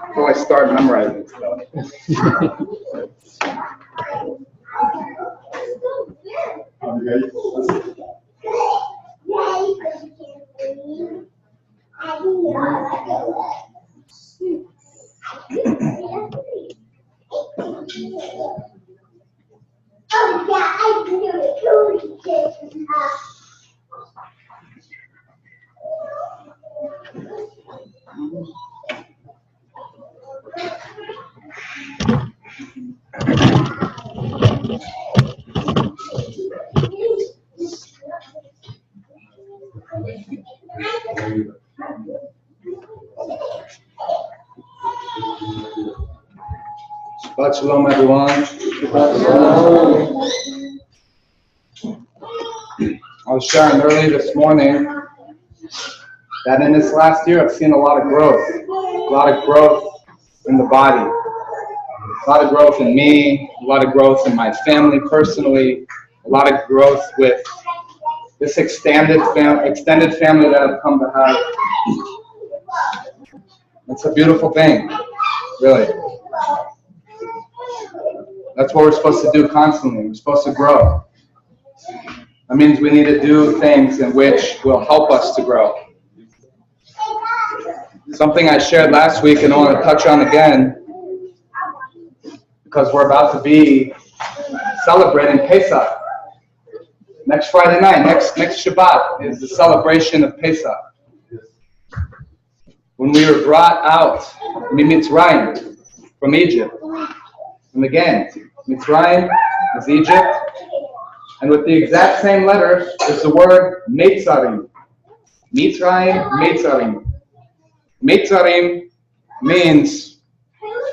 Before I start memorizing stuff. Shabbat shalom, everyone. I was sharing early this morning that in this last year I've seen a lot of growth in the body, a lot of growth in me, a lot of growth in my family personally, a lot of growth with this extended family that I've come to have. It's a beautiful thing, really. That's what we're supposed to do constantly. We're supposed to grow. That means we need to do things in which will help us to grow. Something I shared last week and I want to touch on again, because we're about to be celebrating Pesach. Next Friday night, next Shabbat is the celebration of Pesach. When we were brought out Mitzrayim, from Egypt. And again, Mitzrayim is Egypt. And with the exact same letters is the word Meitzarim. Mitzrayim, Meitzarim. Meitzarim means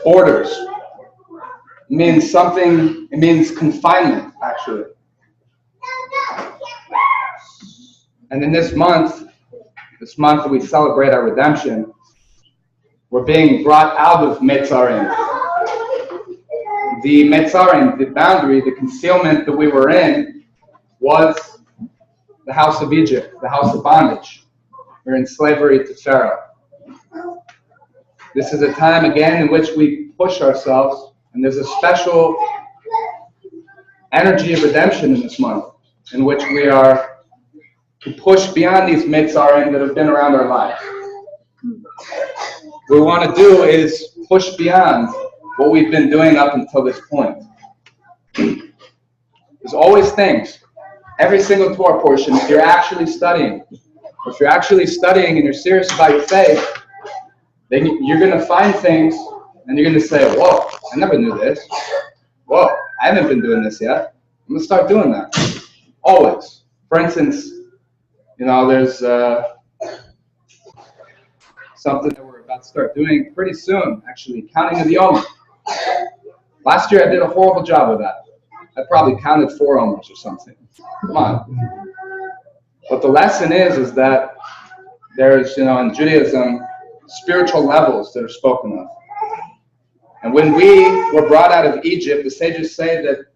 borders. It means something, it means confinement, actually. And in this month that we celebrate our redemption, we're being brought out of Meitzarim. The Meitzarim, the boundary, the concealment that we were in was the house of Egypt, the house of bondage. We're in slavery to Pharaoh. This is a time, again, in which we push ourselves, and there's a special energy of redemption in this month, in which we are to push beyond these Meitzarim that have been around our lives. What we want to do is push beyond what we've been doing up until this point. There's always things. Every single Torah portion, if you're actually studying, and you're serious about your faith, then you're going to find things and you're going to say, whoa, I never knew this. Whoa, I haven't been doing this yet. I'm going to start doing that. Always. For instance, there's something that we're about to start doing pretty soon, actually, counting of the Omer. Last year I did a horrible job of that. I probably counted 4 Omers or something. Come on. But the lesson is that there's, in Judaism, spiritual levels that are spoken of. And when we were brought out of Egypt, the sages say that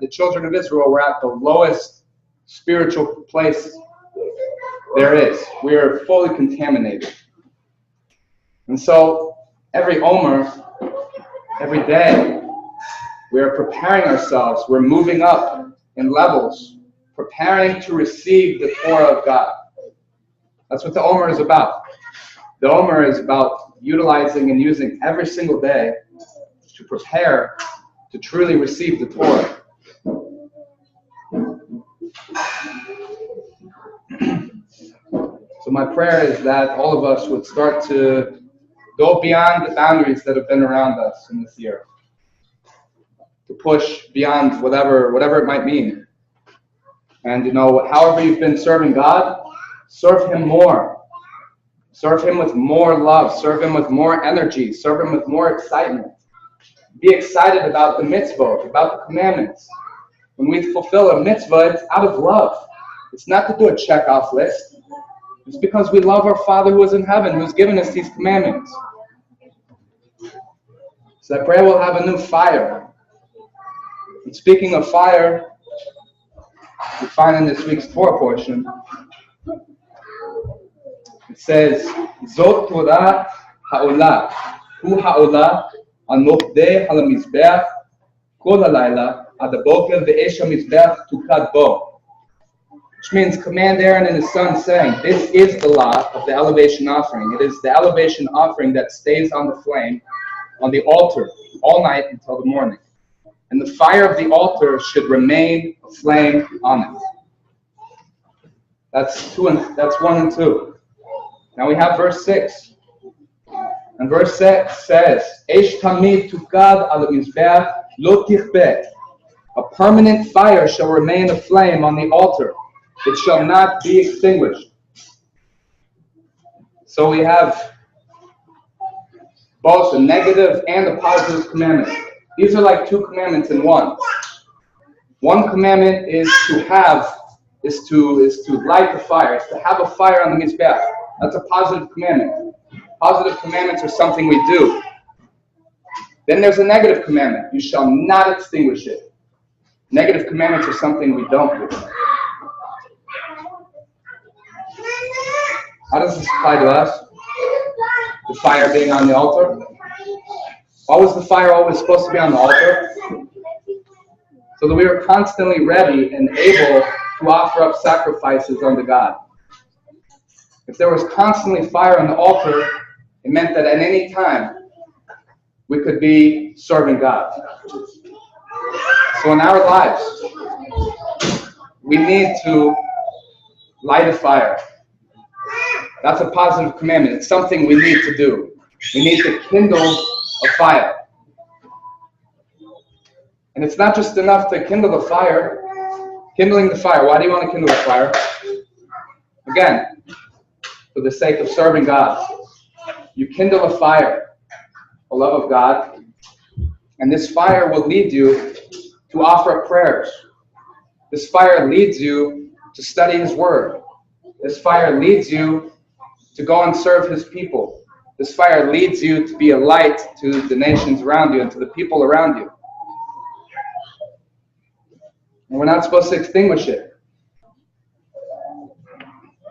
the children of Israel were at the lowest spiritual place there is. We are fully contaminated. And so every Omer, every day, we are preparing ourselves. We're moving up in levels, preparing to receive the Torah of God. That's what the Omer is about. The Omer is about utilizing and using every single day to prepare to truly receive the Torah. So my prayer is that all of us would start to go beyond the boundaries that have been around us in this year. To push beyond whatever it might mean. And however you've been serving God, serve Him more. Serve Him with more love. Serve Him with more energy. Serve Him with more excitement. Be excited about the mitzvot, about the commandments. When we fulfill a mitzvah, it's out of love. It's not to do a check-off list. It's because we love our Father who is in heaven, who has given us these commandments. So I pray we'll have a new fire. And speaking of fire, we find in this week's Torah portion, it says, Zot Torah ha'olah. Hu ha'olah al mokdeh al mizbeach kol halayla ad haboker ve'esh hamizbeach tukad bo. Which means command Aaron and his son, saying, this is the law of the elevation offering. It is the elevation offering that stays on the flame on the altar all night until the morning. And the fire of the altar should remain a flame on it. That's 1 and 2. Now we have verse 6. And verse 6 says, Eish tamid tukad al mizbeach lo tichbeh. A permanent fire shall remain aflame on the altar. It shall not be extinguished. So we have both a negative and a positive commandment. These are like two commandments in one. One commandment is to light the fire, is to have a fire on the mizbeach. That's a positive commandment. Positive commandments are something we do. Then there's a negative commandment. You shall not extinguish it. Negative commandments are something we don't do. How does this apply to us? The fire being on the altar? Why was the fire always supposed to be on the altar? So that we were constantly ready and able to offer up sacrifices unto God. If there was constantly fire on the altar, it meant that at any time we could be serving God. So in our lives, we need to light a fire. That's a positive commandment. It's something we need to do. We need to kindle a fire. And it's not just enough to kindle the fire. Kindling the fire. Why do you want to kindle a fire? Again, for the sake of serving God. You kindle a fire, the love of God, and this fire will lead you to offer up prayers. This fire leads you to study His Word. This fire leads you to go and serve His people. This fire leads you to be a light to the nations around you and to the people around you. And we're not supposed to extinguish it.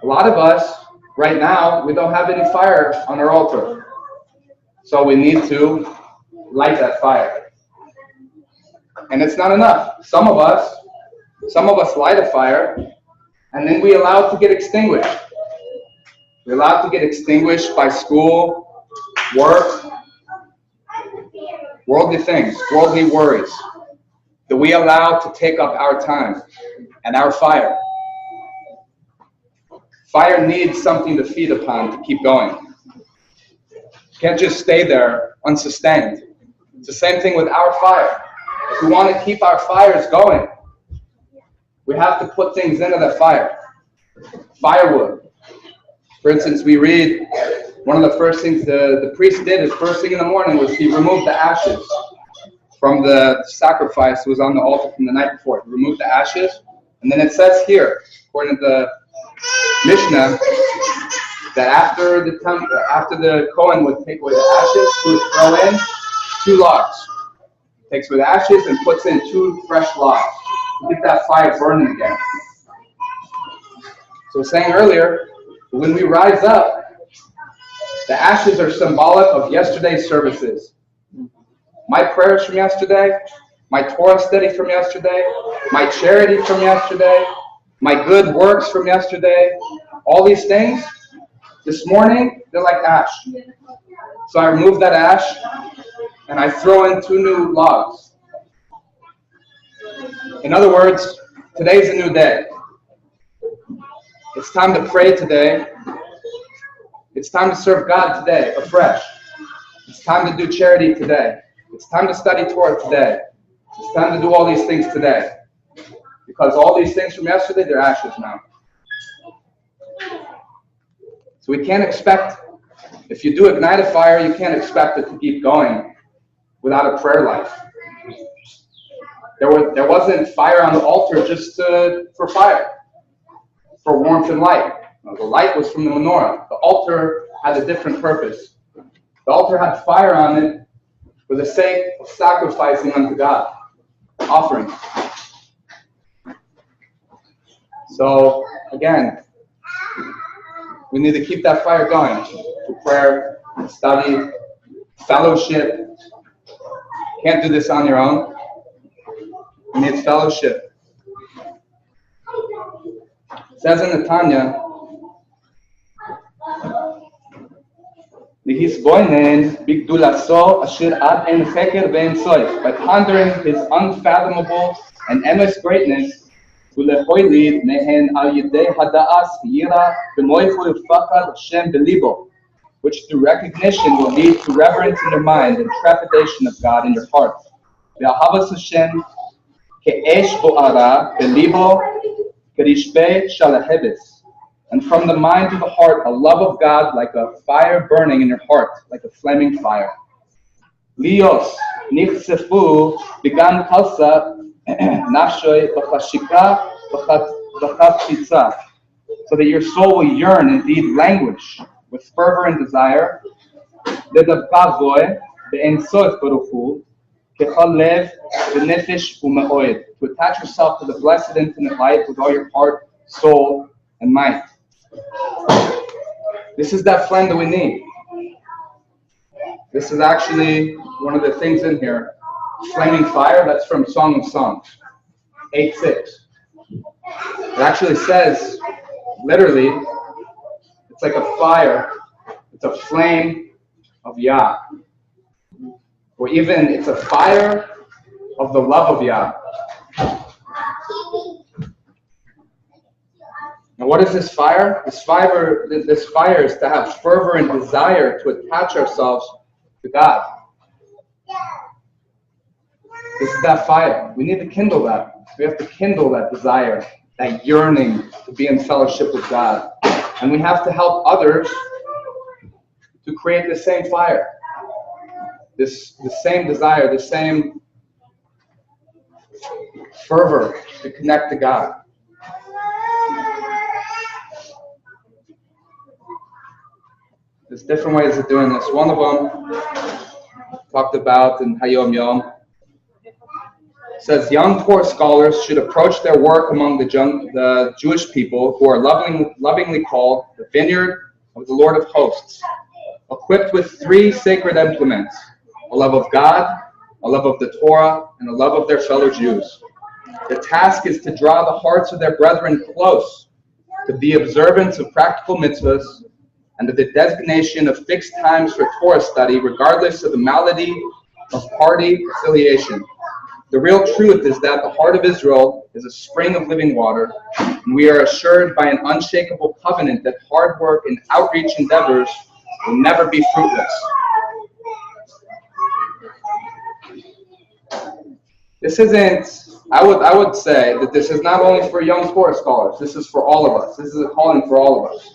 A lot of us, right now, we don't have any fire on our altar. So we need to light that fire. And it's not enough. Some of us light a fire, and then we allow it to get extinguished. We allow it to get extinguished by school, work, worldly things, worldly worries, that we allow to take up our time and our fire. Fire needs something to feed upon to keep going. It can't just stay there unsustained. It's the same thing with our fire. If we want to keep our fires going, we have to put things into that fire. Firewood. For instance, we read one of the first things the priest did his first thing in the morning was he removed the ashes from the sacrifice that was on the altar from the night before. He removed the ashes, and then it says here, according to the Mishnah, that after the Kohen would take away the ashes, he would throw in 2 logs. He takes away the ashes and puts in 2 fresh logs to get that fire burning again. So saying earlier, when we rise up, the ashes are symbolic of yesterday's services. My prayers from yesterday, my Torah study from yesterday, my charity from yesterday, my good works from yesterday, all these things, this morning, they're like ash. So I remove that ash, and I throw in 2 new logs. In other words, today's a new day. It's time to pray today. It's time to serve God today, afresh. It's time to do charity today. It's time to study Torah today. It's time to do all these things today. Because all these things from yesterday, they're ashes now. So we can't expect, if you do ignite a fire, you can't expect it to keep going without a prayer life. There wasn't fire on the altar just for fire, for warmth and light. The light was from the menorah. The altar had a different purpose. The altar had fire on it for the sake of sacrificing unto God, offering. So, again, we need to keep that fire going. to prayer, study, fellowship. Can't do this on your own. You need fellowship. It says in the Tanya, by pondering his unfathomable and endless greatness, which through recognition will lead to reverence in your mind and trepidation of God in your heart. And from the mind to the heart, a love of God like a fire burning in your heart, like a flaming fire. Lios nichsefu began kalsa nafshoy b'chashika b'chatitza, so that your soul will yearn, indeed languish, with fervor and desire, ledavkavoy be'ensof baruchu kechal lev v'nefesh u'me'od, to attach yourself to the blessed infinite light with all your heart, soul, and might. This is that flame that we need. This is actually one of the things in here. Flaming fire, that's from Song of Songs, 8:6. It actually says, literally, it's like a fire. It's a flame of Yah. Or even, it's a fire of the love of Yah. Now, what is this fire? This fire is to have fervor and desire to attach ourselves to God. This is that fire. We need to kindle that. We have to kindle that desire, that yearning to be in fellowship with God. And we have to help others to create the same fire. The same desire, the same fervor to connect to God. There's different ways of doing this. One of them talked about in Hayom Yom. It says young Torah scholars should approach their work among the Jewish people who are lovingly called the vineyard of the Lord of hosts, equipped with 3 sacred implements: a love of God, a love of the Torah, and a love of their fellow Jews. The task is to draw the hearts of their brethren close to the observance of practical mitzvahs and to the designation of fixed times for Torah study, regardless of the malady of party affiliation. The real truth is that the heart of Israel is a spring of living water, and we are assured by an unshakable covenant that hard work and outreach endeavors will never be fruitless. This isn't, I would say that this is not only for young Torah scholars, this is for all of us. This is a calling for all of us.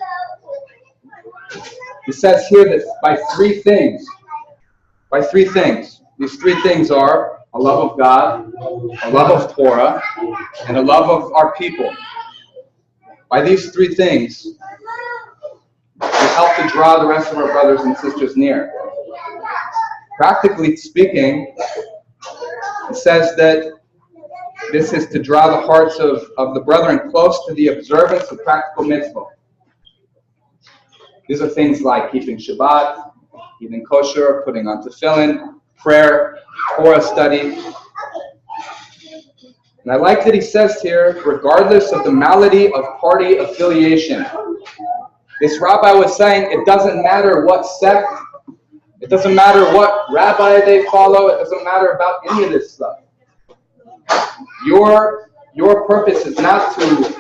It says here that by three things, these 3 things are a love of God, a love of Torah, and a love of our people. By these 3 things, we help to draw the rest of our brothers and sisters near. Practically speaking, it says that this is to draw the hearts of the brethren close to the observance of practical mitzvah. These are things like keeping Shabbat, eating kosher, putting on tefillin, prayer, Torah study. And I like that he says here, regardless of the malady of party affiliation. This rabbi was saying it doesn't matter what sect, it doesn't matter what rabbi they follow, it doesn't matter about any of this stuff. Your purpose is not to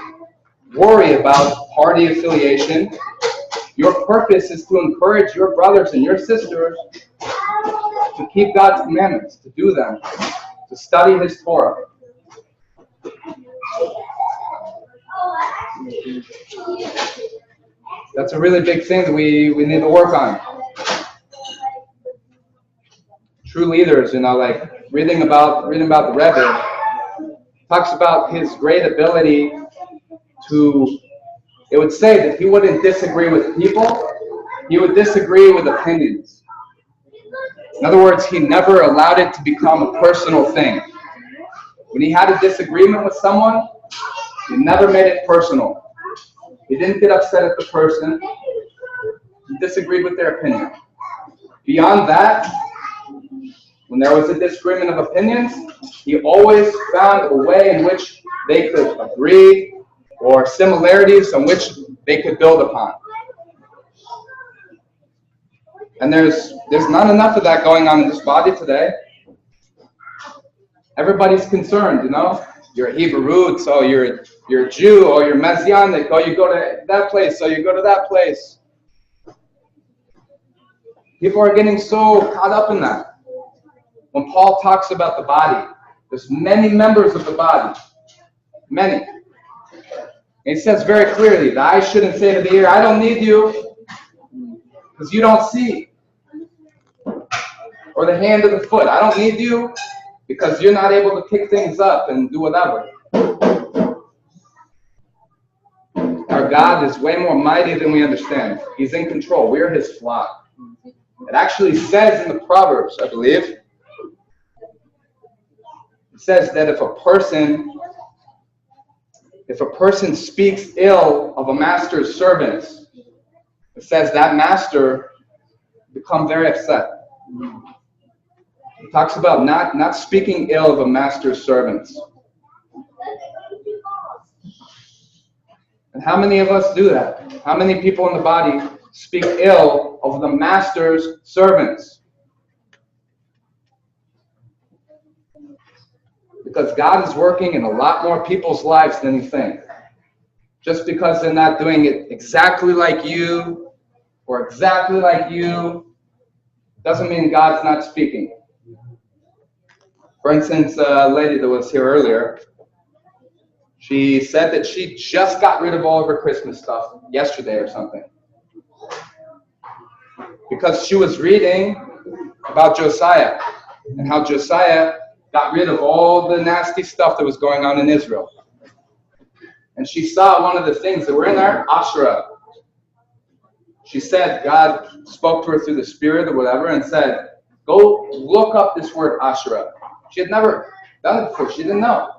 worry about party affiliation. Your purpose is to encourage your brothers and your sisters to keep God's commandments, to do them, to study His Torah. That's a really big thing that we need to work on. True leaders, like reading about the Rebbe, talks about his great ability to, it would say that he wouldn't disagree with people, he would disagree with opinions. In other words, he never allowed it to become a personal thing. When he had a disagreement with someone, he never made it personal. He didn't get upset at the person. He disagreed with their opinion. Beyond that, when there was a disagreement of opinions, he always found a way in which they could agree or similarities on which they could build upon. And there's not enough of that going on in this body today. Everybody's concerned, You're a Hebrew, so you're a Jew, or you're Messianic, or you go to that place, so you go to that place. People are getting so caught up in that. When Paul talks about the body, there's many members of the body. Many. And he says very clearly, the eye shouldn't say to the ear, I don't need you, because you don't see. Or the hand to the foot, I don't need you, because you're not able to pick things up and do whatever. Our God is way more mighty than we understand. He's in control. We're his flock. It actually says in the Proverbs, I believe, it says that if a person speaks ill of a master's servants, it says that master become very upset. It talks about not speaking ill of a master's servants. And how many of us do that? How many people in the body speak ill of the master's servants? Because God is working in a lot more people's lives than you think. Just because they're not doing it exactly like you or exactly like you doesn't mean God's not speaking. For instance, a lady that was here earlier, she said that she just got rid of all of her Christmas stuff yesterday or something. Because she was reading about Josiah and how Josiah got rid of all the nasty stuff that was going on in Israel. And she saw one of the things that were in there, Asherah. She said, God spoke to her through the Spirit or whatever and said, go look up this word Asherah. She had never done it before. She didn't know.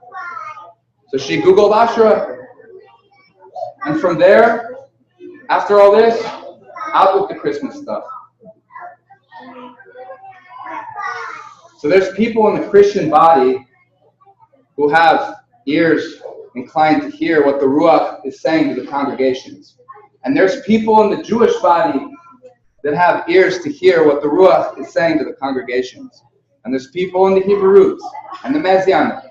So she Googled Asherah. And from there, after all this, out with the Christmas stuff. So there's people in the Christian body who have ears inclined to hear what the Ruach is saying to the congregations. And there's people in the Jewish body that have ears to hear what the Ruach is saying to the congregations. And there's people in the Hebrews and the Messianic.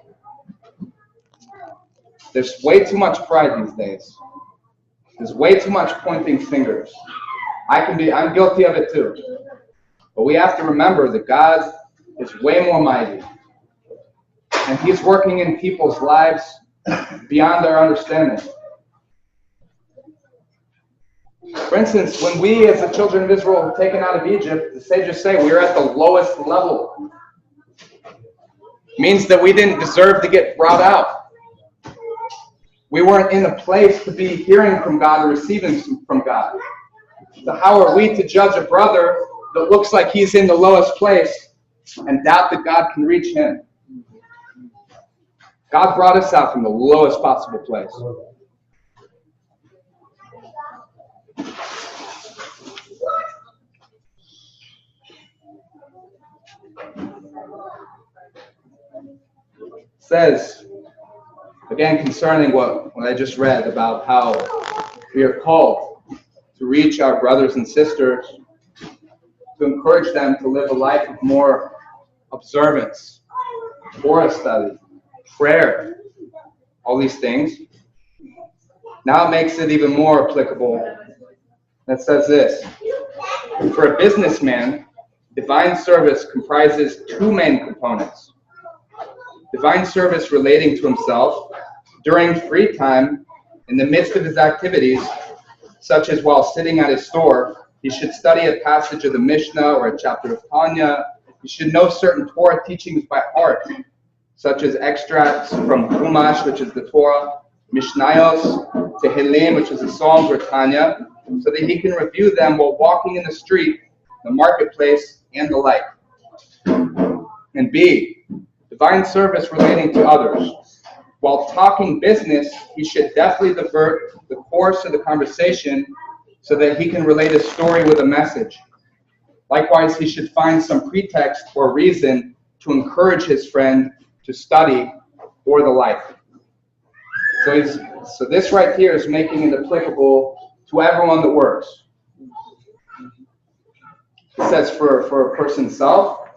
There's way too much pride these days. There's way too much pointing fingers. I'm guilty of it too. But we have to remember that God is way more mighty. And he's working in people's lives beyond our understanding. For instance, when we as the children of Israel were taken out of Egypt, the sages say we are at the lowest level. It means that we didn't deserve to get brought out. We weren't in a place to be hearing from God or receiving from God. So how are we to judge a brother that looks like he's in the lowest place and doubt that God can reach him? God brought us out from the lowest possible place. Says, again, concerning what I just read about how we are called to reach our brothers and sisters, to encourage them to live a life of more observance, Torah study, prayer, all these things. Now it makes it even more applicable. It says this: for a businessman, divine service comprises two main components. Divine service relating to himself during free time in the midst of his activities, such as while sitting at his store. He should study a passage of the Mishnah or a chapter of Tanya. He should know certain Torah teachings by heart, such as extracts from Chumash, which is the Torah, Mishnayos, Tehillim, which is the Psalms or Tanya, so that he can review them while walking in the street, the marketplace, and the like. And B, divine service relating to others. While talking business, he should definitely divert the course of the conversation so that he can relate a story with a message. Likewise, he should find some pretext or reason to encourage his friend to study or the like. So this right here is making it applicable to everyone that works. It says for a person's self,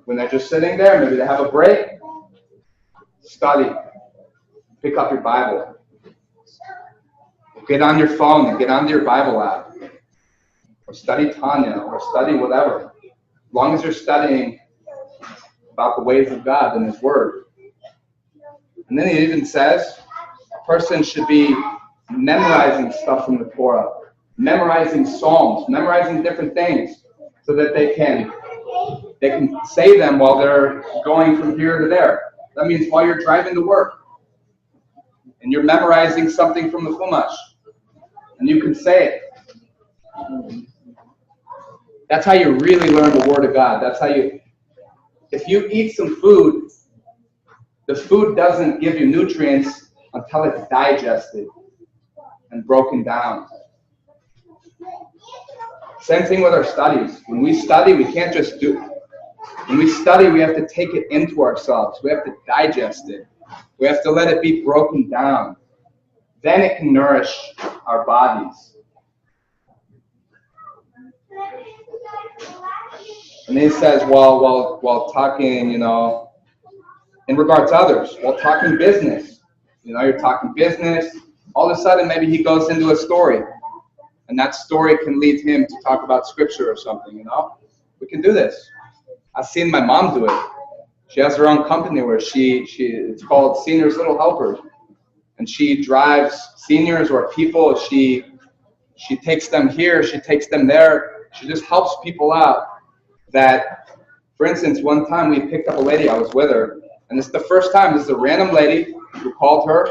when they're just sitting there, maybe they have a break, study. Pick up your Bible. Get on your phone and get onto your Bible app. Or study Tanya, or study whatever. As long as you're studying about the ways of God and His Word. And then it even says a person should be memorizing stuff from the Torah, memorizing Psalms, memorizing different things, so that they can say them while they're going from here to there. That means while you're driving to work, and you're memorizing something from the Chumash, and you can say it. That's how you really learn the Word of God. That's how if you eat some food, the food doesn't give you nutrients until it's digested and broken down. Same thing with our studies. When we study, we can't just do it. When we study, we have to take it into ourselves. We have to digest it. We have to let it be broken down. Then it can nourish our bodies. And he says, while talking, in regard to others, while talking business, you're talking business, all of a sudden maybe he goes into a story, and that story can lead him to talk about scripture or something, We can do this. I've seen my mom do it. She has her own company where it's called Seniors Little Helpers, and she drives seniors or people. She takes them here, she takes them there. She just helps people out. That, for instance, one time we picked up a lady, I was with her, and this is the first time, this is a random lady who called her,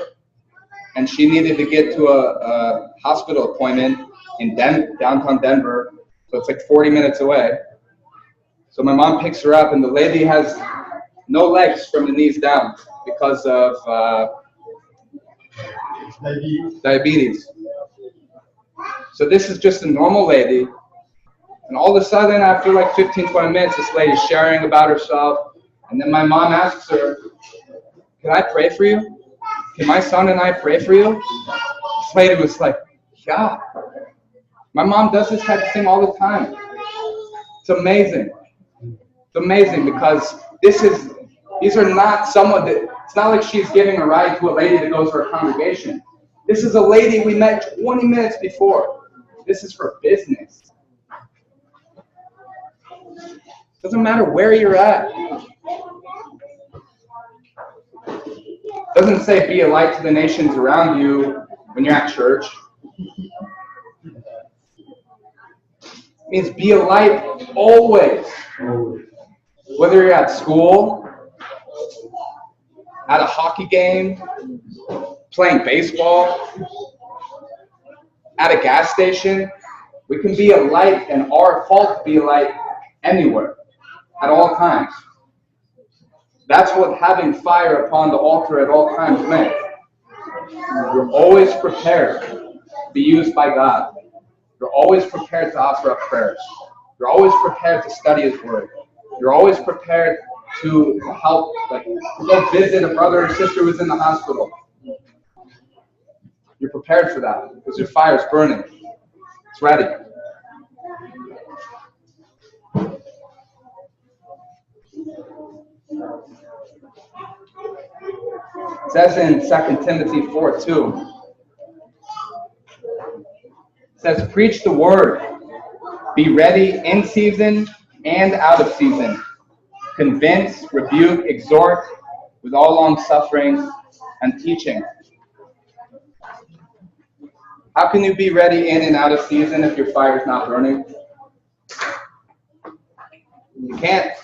and she needed to get to a hospital appointment in downtown Denver, so it's like 40 minutes away. So my mom picks her up, and the lady has no legs from the knees down because of diabetes. So this is just a normal lady. And all of a sudden, after like 15, 20 minutes, this lady's sharing about herself. And then my mom asks her, "Can I pray for you? Can my son and I pray for you?" This lady was like, "Yeah." My mom does this type of thing all the time. It's amazing. It's amazing because these are not someone that, it's not like she's giving a ride to a lady that goes to her congregation. This is a lady we met 20 minutes before. This is for business. Doesn't matter where you're at. Doesn't say be a light to the nations around you when you're at church. It means be a light always. Whether you're at school, at a hockey game, playing baseball, at a gas station, we can be a light, and are called to be a light anywhere, at all times. That's what having fire upon the altar at all times meant. You're always prepared to be used by God. You're always prepared to offer up prayers. You're always prepared to study His Word. You're always prepared to help, like go visit a brother or sister who's in the hospital. You're prepared for that because your fire's burning. It's ready. It says in 2 Timothy 4:2, it says, "Preach the word. Be ready in season and out of season. Convince, rebuke, exhort with all long suffering and teaching." How can you be ready in and out of season if your fire is not burning? You can't.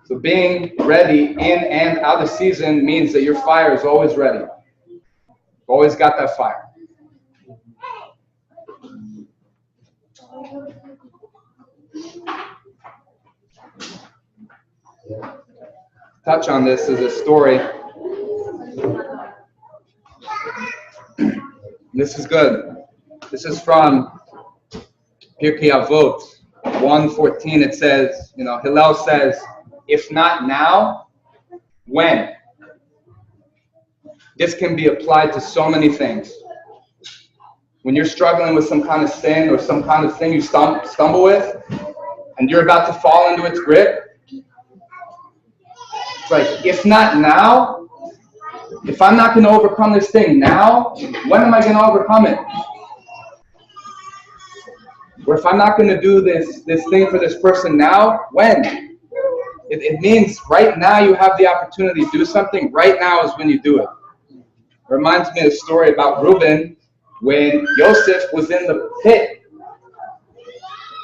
So being ready in and out of season means that your fire is always ready. You've always got that fire. Touch on this is a story. This is good. This is from Pirkei Avot 1:14. It says, Hillel says, if not now, when? This can be applied to so many things. When you're struggling with some kind of sin or some kind of thing you stumble with, and you're about to fall into its grip, it's like, if not now, if I'm not going to overcome this thing now, when am I going to overcome it? Or if I'm not going to do this thing for this person now, when? It means right now you have the opportunity to do something. Right now is when you do it. It reminds me of the story about Reuben when Yosef was in the pit.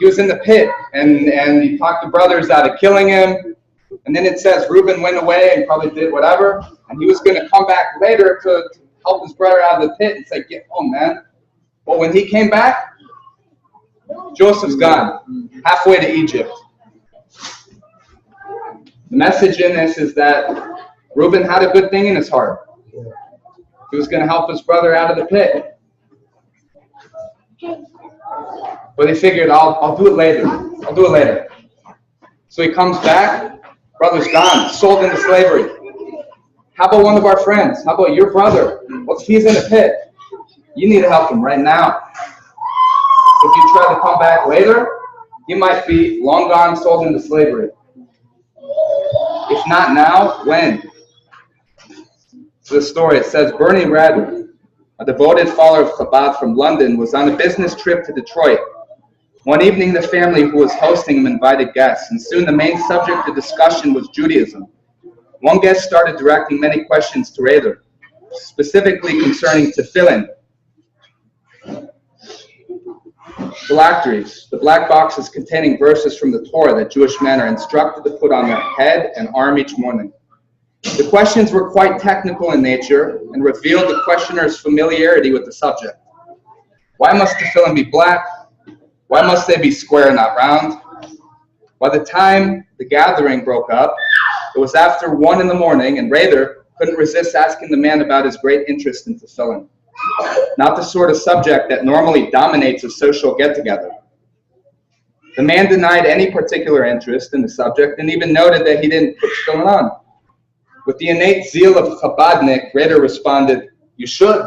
He was in the pit, and he talked the brothers out of killing him. And then it says Reuben went away and probably did whatever, and he was going to come back later to help his brother out of the pit and say, get home, man. But when he came back, Joseph's gone, halfway to Egypt. The message in this is that Reuben had a good thing in his heart. He was going to help his brother out of the pit. But he figured, I'll do it later. I'll do it later. So he comes back, brother's gone, sold into slavery. How about one of our friends? How about your brother? Well, he's in a pit. You need to help him right now. If you try to come back later, he might be long gone, sold into slavery. If not now, when? So the story, it says, Bernie Radler, a devoted follower of Chabad from London, was on a business trip to Detroit. One evening, the family who was hosting him invited guests, and soon the main subject of discussion was Judaism. One guest started directing many questions to Radler, specifically concerning tefillin. Phylacteries, the black boxes containing verses from the Torah that Jewish men are instructed to put on their head and arm each morning. The questions were quite technical in nature and revealed the questioner's familiarity with the subject. Why must tefillin be black? Why must they be square, not round? By the time the gathering broke up, it was after 1 a.m, and Radler couldn't resist asking the man about his great interest in tefillin. Not the sort of subject that normally dominates a social get-together. The man denied any particular interest in the subject and even noted that he didn't put tefillin on. With the innate zeal of Chabadnik, Radler responded, "You should."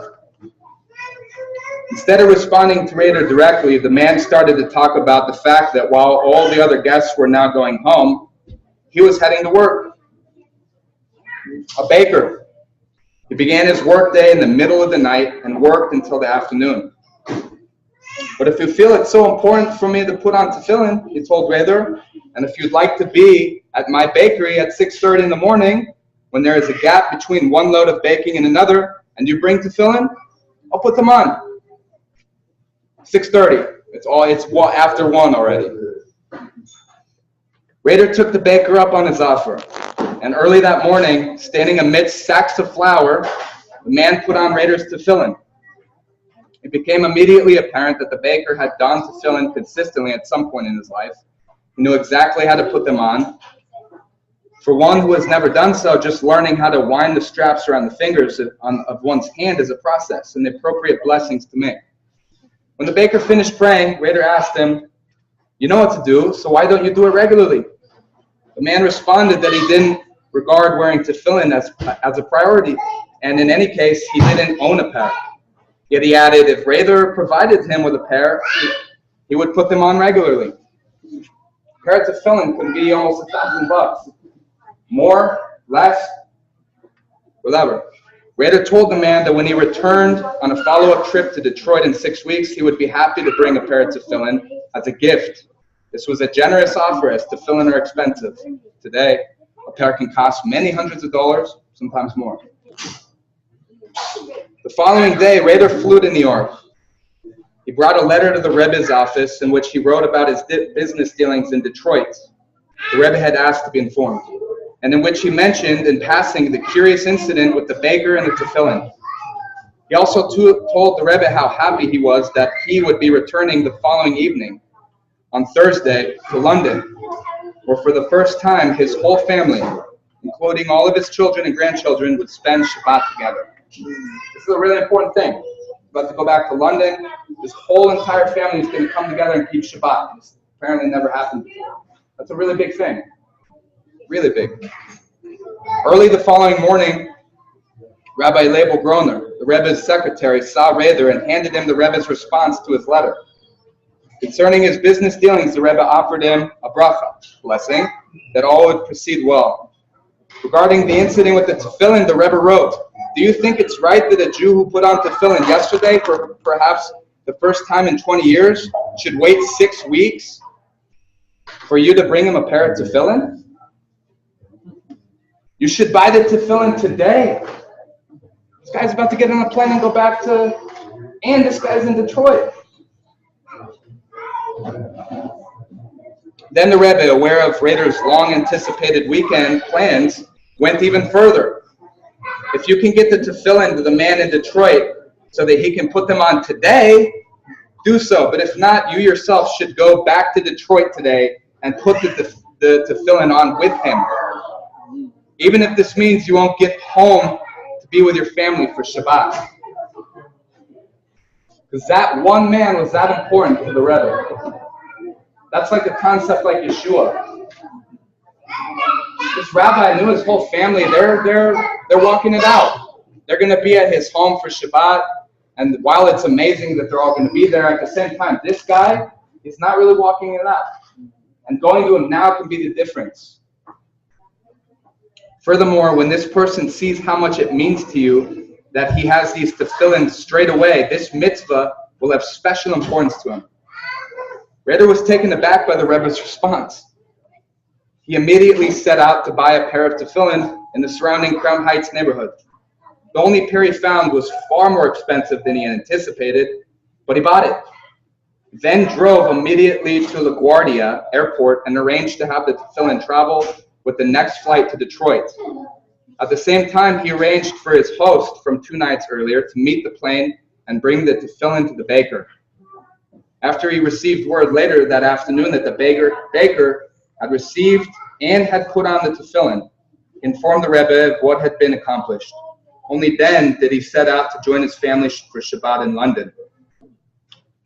Instead of responding to Radler directly, the man started to talk about the fact that while all the other guests were now going home, he was heading to work. A baker. He began his workday in the middle of the night and worked until the afternoon. But if you feel it's so important for me to put on tefillin, he told Radler, and if you'd like to be at my bakery at 6:30 in the morning, when there is a gap between one load of baking and another, and you bring tefillin, I'll put them on. 6:30. It's after 1 already. Radler took the baker up on his offer. And early that morning, standing amidst sacks of flour, the man put on Radler's tefillin. It became immediately apparent that the baker had donned tefillin consistently at some point in his life. He knew exactly how to put them on. For one who has never done so, just learning how to wind the straps around the fingers of one's hand is a process and the appropriate blessings to make. When the baker finished praying, Radler asked him, "You know what to do, so why don't you do it regularly?" The man responded that he didn't regard wearing tefillin as a priority, and in any case, he didn't own a pair. Yet he added, if Radler provided him with a pair, he would put them on regularly. A pair of tefillin can be almost $1,000. More, less, whatever. Radler told the man that when he returned on a follow-up trip to Detroit in 6 weeks, he would be happy to bring a pair of tefillin as a gift. This was a generous offer, as tefillin are expensive. Today, a pair can cost many hundreds of dollars, sometimes more. The following day, Radler flew to New York. He brought a letter to the Rebbe's office in which he wrote about his business dealings in Detroit. The Rebbe had asked to be informed, and in which he mentioned in passing the curious incident with the baker and the tefillin. He also told the Rebbe how happy he was that he would be returning the following evening, on Thursday, to London, where for the first time his whole family, including all of his children and grandchildren, would spend Shabbat together. This is a really important thing. about to go back to London. His whole entire family is going to come together and keep Shabbat. This apparently never happened before. That's a really big thing. Really big. Early the following morning, Rabbi Leibel Groner, the Rebbe's secretary, saw Rader and handed him the Rebbe's response to his letter. Concerning his business dealings, the Rebbe offered him a bracha, blessing, that all would proceed well. Regarding the incident with the tefillin, the Rebbe wrote, "Do you think it's right that a Jew who put on tefillin yesterday for perhaps the first time in 20 years should wait 6 weeks for you to bring him a pair of tefillin? You should buy the tefillin today. This guy's about to get on a plane and go back to, and this guy's in Detroit." Then the Rebbe, aware of Rader's long-anticipated weekend plans, went even further. If you can get the tefillin to the man in Detroit so that he can put them on today, do so. But if not, you yourself should go back to Detroit today and put the tefillin on with him. Even if this means you won't get home to be with your family for Shabbat. Because that one man was that important to the Rebbe. That's like a concept like Yeshua. This rabbi knew his whole family. They're walking it out. They're going to be at his home for Shabbat. And while it's amazing that they're all going to be there, at the same time, this guy is not really walking it out. And going to him now can be the difference. Furthermore, when this person sees how much it means to you that he has these tefillin straight away, this mitzvah will have special importance to him. Rader was taken aback by the Rebbe's response. He immediately set out to buy a pair of tefillin in the surrounding Crown Heights neighborhood. The only pair he found was far more expensive than he had anticipated, but he bought it. Then drove immediately to LaGuardia Airport and arranged to have the tefillin travel with the next flight to Detroit. At the same time, he arranged for his host from 2 nights earlier to meet the plane and bring the tefillin to the baker. After he received word later that afternoon that the baker had received and had put on the tefillin, informed the Rebbe of what had been accomplished. Only then did he set out to join his family for Shabbat in London.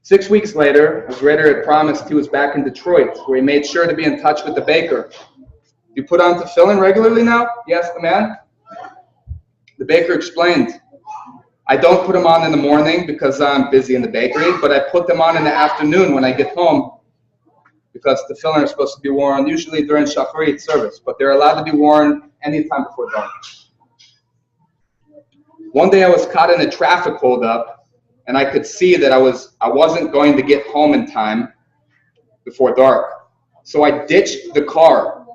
6 weeks later, as Rader had promised, he was back in Detroit, where he made sure to be in touch with the baker. "You put on tefillin regularly now?" he asked the man. The baker explained, "I don't put them on in the morning because I'm busy in the bakery, but I put them on in the afternoon when I get home because tefillin are supposed to be worn usually during shacharit service, but they're allowed to be worn anytime before dark." One day I was caught in a traffic holdup, and I could see that I wasn't going to get home in time before dark. So I ditched the car,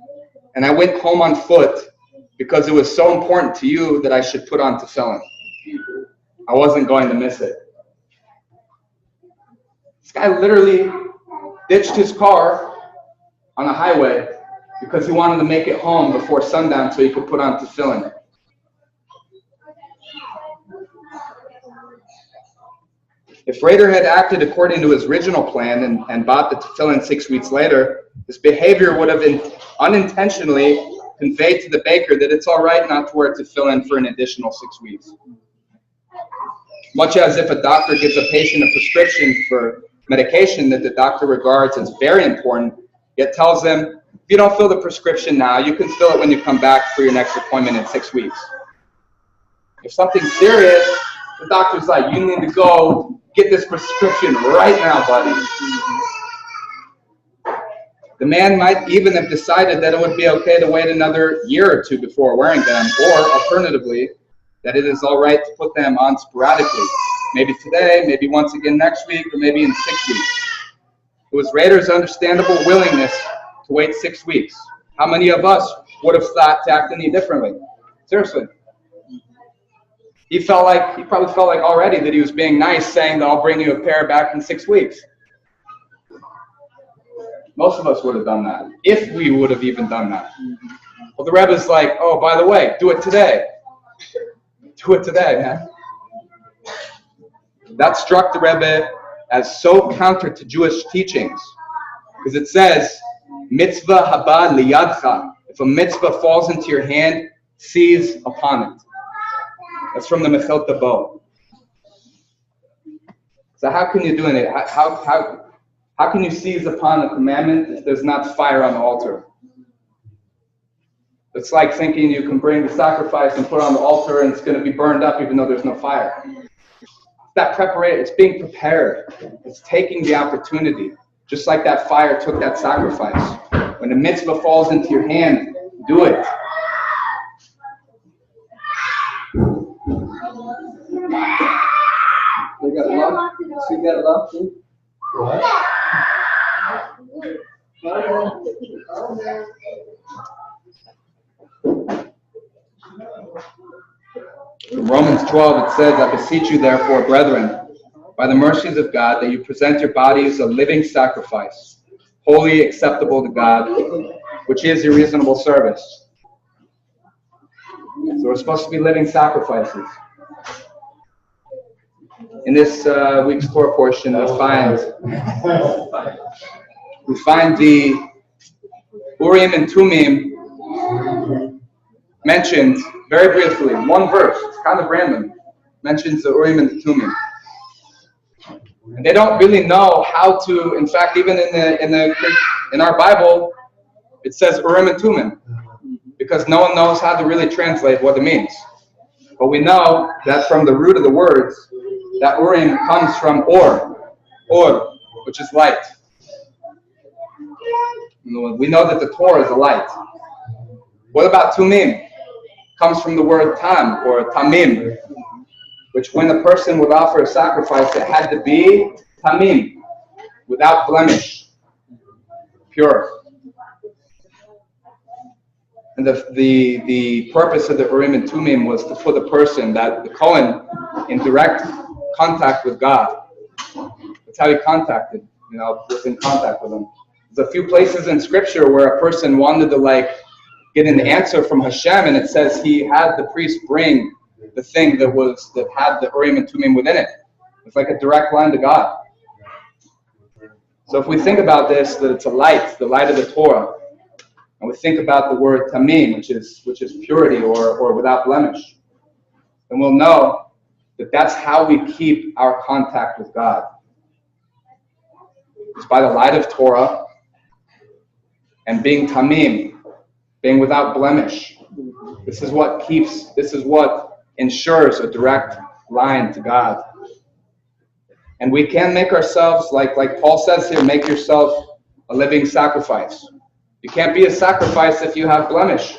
and I went home on foot because it was so important to you that I should put on tefillin. I wasn't going to miss it. This guy literally ditched his car on a highway because he wanted to make it home before sundown so he could put on tefillin. If Rader had acted according to his original plan and bought the tefillin 6 weeks later, his behavior would have unintentionally conveyed to the baker that it's all right not to wear tefillin for an additional 6 weeks. Much as if a doctor gives a patient a prescription for medication that the doctor regards as very important, yet tells them, if you don't fill the prescription now, you can fill it when you come back for your next appointment in 6 weeks. If something's serious, the doctor's like, you need to go get this prescription right now, buddy. The man might even have decided that it would be okay to wait another year or two before wearing them, or alternatively, that it is all right to put them on sporadically. Maybe today, maybe once again next week, or maybe in 6 weeks. It was Rader's understandable willingness to wait 6 weeks. How many of us would have thought to act any differently? Seriously. He probably felt like already that he was being nice, saying that I'll bring you a pair back in 6 weeks. Most of us would have done that, if we would have even done that. Well, the Rebbe's like, oh, by the way, do it today. Do it today, man. That struck the Rebbe as so counter to Jewish teachings, because it says, mitzvah haba liyadcha. If a mitzvah falls into your hand, seize upon it. That's from the Mechilta Bo. So how can you do it? How can you seize upon a commandment if there's not fire on the altar? It's like thinking you can bring the sacrifice and put it on the altar and it's going to be burned up even though there's no fire. That preparation, it's being prepared. It's taking the opportunity. Just like that fire took that sacrifice. When the mitzvah falls into your hand, do it. You got love? You got love too? What? In Romans 12 it says, I beseech you therefore, brethren, by the mercies of God, that you present your bodies a living sacrifice, holy, acceptable to God, which is your reasonable service. So we're supposed to be living sacrifices. In this week's Torah portion, we find the Urim and Tumim mentioned very briefly. One verse, it's kind of random, mentions the Urim and the Tumim. And they don't really know how to. In fact, even in our Bible, it says Urim and Tumim, because no one knows how to really translate what it means. But we know that from the root of the words, that Urim comes from or, which is light. We know that the Torah is a light. What about Tumim? Comes from the word tam or tamim, which when a person would offer a sacrifice, it had to be tamim, without blemish, pure. And the purpose of the Urim and Tumim was to put the person, that the Kohen, in direct contact with God. That's how he contacted, was in contact with him. There's a few places in Scripture where a person wanted to get an answer from Hashem, and it says he had the priest bring the thing that had the Urim and Tumim within it. It's like a direct line to God. So if we think about this, that it's a light, the light of the Torah, and we think about the word tamim, which is purity or without blemish, then we'll know that that's how we keep our contact with God. It's by the light of Torah and being tamim, being without blemish. This is what ensures a direct line to God. And we can make ourselves, like Paul says here, make yourself a living sacrifice. You can't be a sacrifice if you have blemish.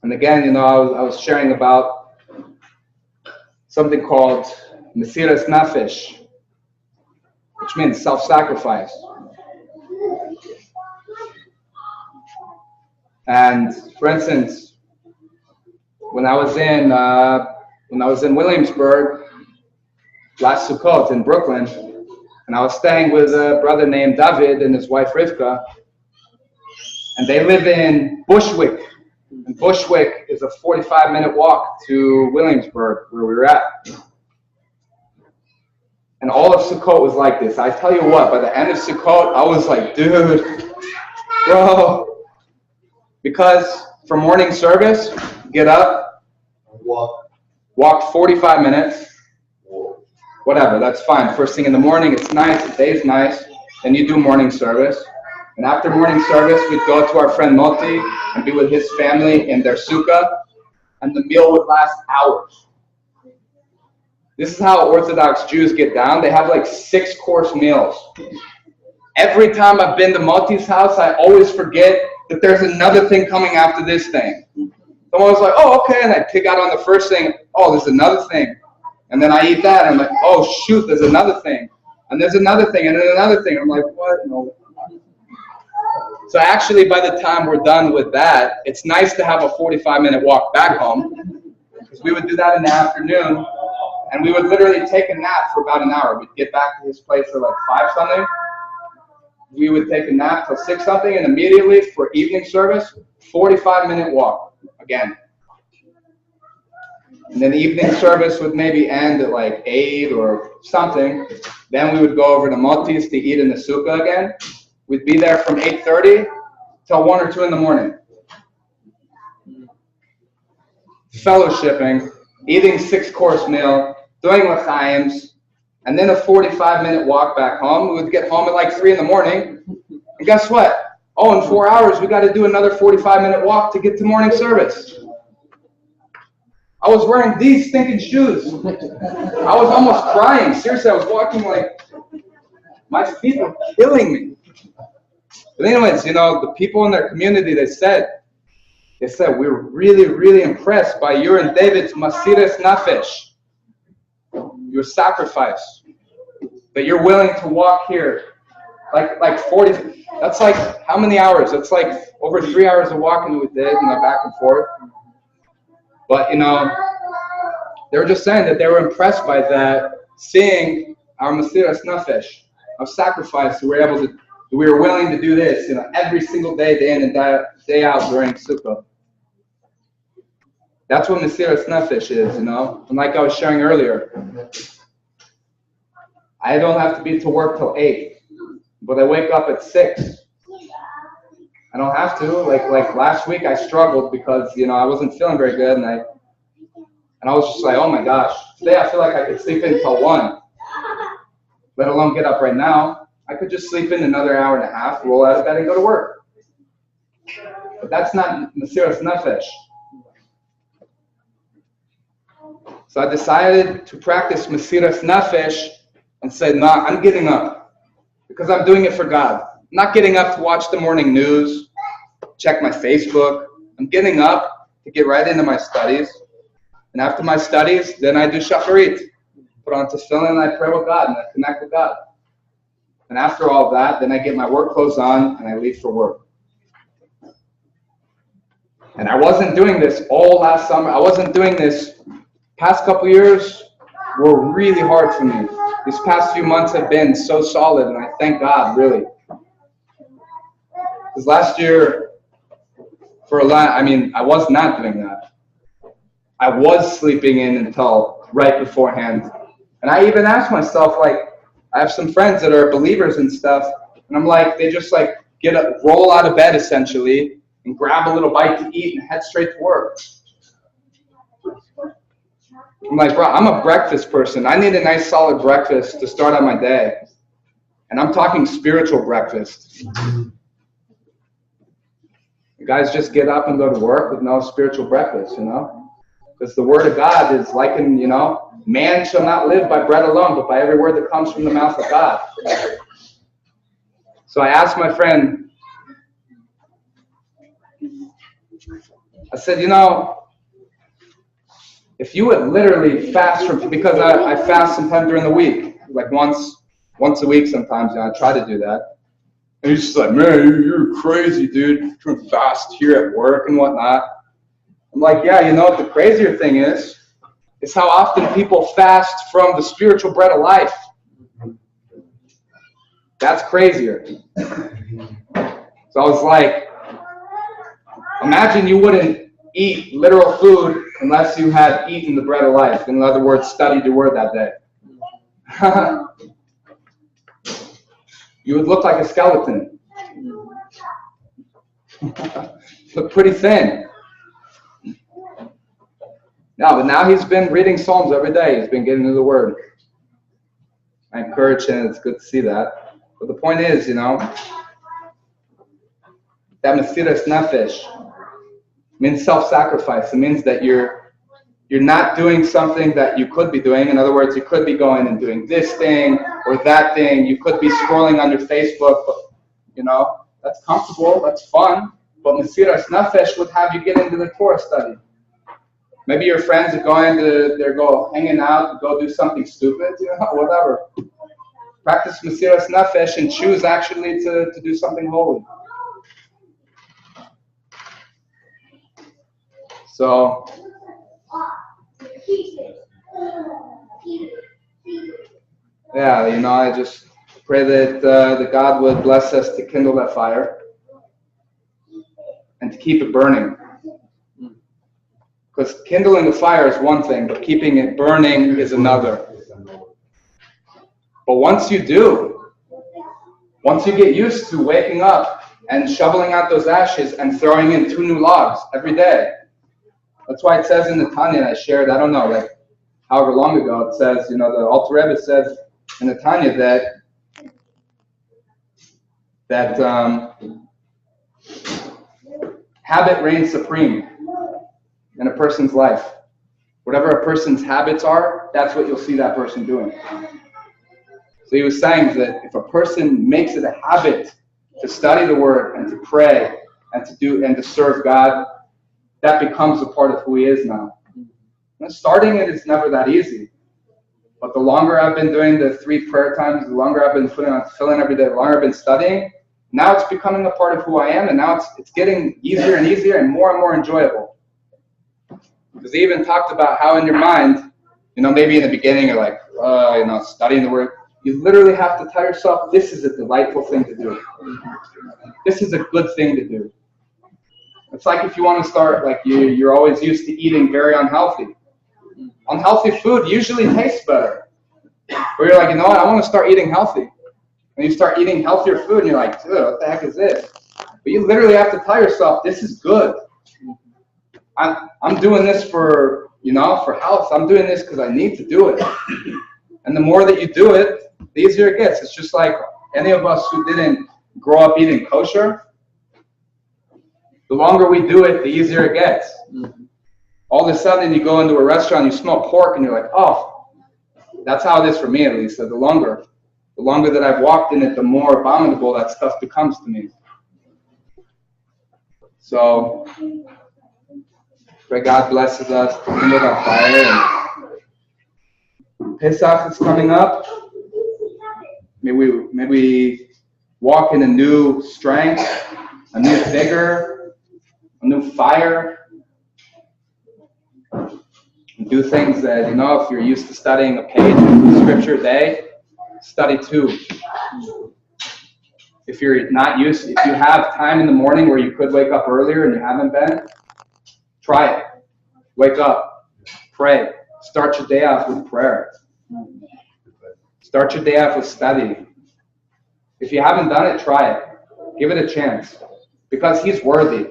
And again, I was sharing about something called Mesiras Nefesh, which means self-sacrifice. And for instance, when I was in Williamsburg last Sukkot in Brooklyn, and I was staying with a brother named David and his wife Rivka, and they live in Bushwick. And Bushwick is a 45-minute walk to Williamsburg, where we were at. And all of Sukkot was like this. I tell you what, by the end of Sukkot, I was like, dude, bro. Because for morning service, get up, walk 45 minutes, whatever, that's fine. First thing in the morning, it's nice, the day's nice, then you do morning service. And after morning service, we'd go to our friend Moti and be with his family in their sukkah, and the meal would last hours. This is how Orthodox Jews get down. They have 6-course meals. Every time I've been to Moti's house, I always forget that there's another thing coming after this thing. Someone was like, oh, okay, and I pick out on the first thing, oh, there's another thing. And then I eat that, and I'm like, oh, shoot, there's another thing. And there's another thing, and then another thing. I'm like, what? No. So actually, by the time we're done with that, it's nice to have a 45-minute walk back home, because we would do that in the afternoon, and we would literally take a nap for about an hour. We'd get back to his place at 5-something. We would take a nap till 6-something, and immediately for evening service, 45-minute walk again. And then evening service would maybe end at 8 or something. Then we would go over to Moti's to eat in the sukkah again. We'd be there from 8:30 till 1 or 2 in the morning. fellowshipping, eating 6-course meal, doing l'chaims, and then a 45-minute walk back home. We would get home at like 3 in the morning, and guess what? Oh, in 4 hours, we got to do another 45-minute walk to get to morning service. I was wearing these stinking shoes. I was almost crying. Seriously, I was walking like, my feet were killing me. But anyways, the people in their community, they said, we were really, really impressed by your and David's Masiras Nafesh, your sacrifice, that you're willing to walk here, like 40, that's like, how many hours? That's like over 3 hours of walking we did, back and forth. But, they were just saying that they were impressed by that, seeing our Masiras Nafesh, our sacrifice, we were willing to do this, every single day, day in and day out during Sukkot. That's what Mesiras Nefesh is, And like I was sharing earlier, I don't have to be to work till 8, but I wake up at 6. I don't have to. Like last week, I struggled because I wasn't feeling very good, and I was just like, oh my gosh, today I feel like I could sleep in till 1, let alone get up right now. I could just sleep in another hour and a half, roll out of bed, and go to work. But that's not Mesiras Nefesh. So I decided to practice Mesiras Nefesh and said, nah, I'm getting up because I'm doing it for God. I'm not getting up to watch the morning news, check my Facebook. I'm getting up to get right into my studies. And after my studies, then I do shacharit. Put on tefillin and I pray with God and I connect with God. And after all that, then I get my work clothes on and I leave for work. And I wasn't doing this all last summer. I wasn't doing this. Past couple years were really hard for me. These past few months have been so solid, and I thank God, really. Because last year, I was not doing that. I was sleeping in until right beforehand. And I even asked myself, I have some friends that are believers and stuff, and I'm like, they just roll out of bed essentially, and grab a little bite to eat and head straight to work. I'm like, bro, I'm a breakfast person. I need a nice solid breakfast to start on my day. And I'm talking spiritual breakfast. You guys just get up and go to work with no spiritual breakfast, Because the word of God is likened, man shall not live by bread alone, but by every word that comes from the mouth of God. So I asked my friend, I said, if you would literally fast because I fast sometime during the week, like once a week sometimes, I try to do that. And he's just like, man, you're crazy, dude. You're doing fast here at work and whatnot. I'm like, yeah, what the crazier thing is how often people fast from the spiritual bread of life. That's crazier. So I was like, imagine you wouldn't eat literal food unless you had eaten the bread of life. In other words, studied your word that day. You would look like a skeleton. Look pretty thin. But now he's been reading Psalms every day. He's been getting into the word. I encourage him. It's good to see that. But the point is, that Mesiras Nefesh means self-sacrifice. It means that you're not doing something that you could be doing. In other words, you could be going and doing this thing or that thing. You could be scrolling on your Facebook, but, that's comfortable, that's fun. But Mesiras Nefesh would have you get into the Torah study. Maybe your friends are go hanging out, go do something stupid, whatever. Practice Mesiras Nefesh and choose actually to do something holy. So, yeah, I just pray that God would bless us to kindle that fire and to keep it burning. Because kindling a fire is one thing, but keeping it burning is another. But once you get used to waking up and shoveling out those ashes and throwing in 2 new logs every day, That's why it says in the Tanya, I shared, I don't know, like however long ago, it says, the Alter Rebbe says in the Tanya that habit reigns supreme in a person's life. Whatever a person's habits are, that's what you'll see that person doing. So he was saying that if a person makes it a habit to study the Word and to pray and to serve God, that becomes a part of who he is now. And starting it is never that easy. But the longer I've been doing the 3 prayer times, the longer I've been putting on tefillin every day, the longer I've been studying, now it's becoming a part of who I am, and now it's getting easier and easier and more enjoyable. Because he even talked about how in your mind, maybe in the beginning you're like, studying the Word. You literally have to tell yourself, this is a delightful thing to do. This is a good thing to do. It's like if you want to start, like you're always used to eating very unhealthy. Unhealthy food usually tastes better. Or you're like, what, I want to start eating healthy. And you start eating healthier food and you're like, what the heck is this? But you literally have to tell yourself, this is good. I'm doing this for health. I'm doing this because I need to do it. And the more that you do it, the easier it gets. It's just like any of us who didn't grow up eating kosher, the longer we do it, the easier it gets. All of a sudden you go into a restaurant, you smell pork, and you're like, oh, that's how it is for me at least. So the longer that I've walked in it, the more abominable that stuff becomes to me. So, pray God blesses us to kindle that fire. And Pesach is coming up. May we walk in a new strength, a new vigor, a new fire. And do things that, if you're used to studying a page of scripture a day, study 2. If you're not if you have time in the morning where you could wake up earlier and you haven't been, try it. Wake up. Pray. Start your day off with prayer. Start your day off with study. If you haven't done it, try it. Give it a chance. Because he's worthy.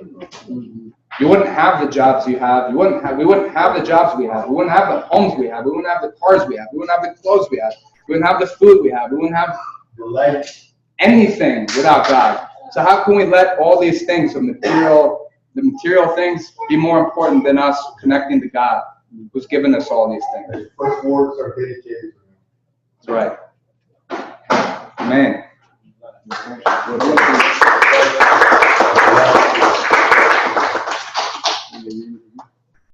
You wouldn't have the jobs you have. We wouldn't have the jobs we have. We wouldn't have the homes we have. We wouldn't have the cars we have. We wouldn't have the clothes we have. We wouldn't have the food we have. We wouldn't have anything without God. So how can we let all these things, the material things, be more important than us connecting to God, who's given us all these things? First words are dedicated. That's right. Amen.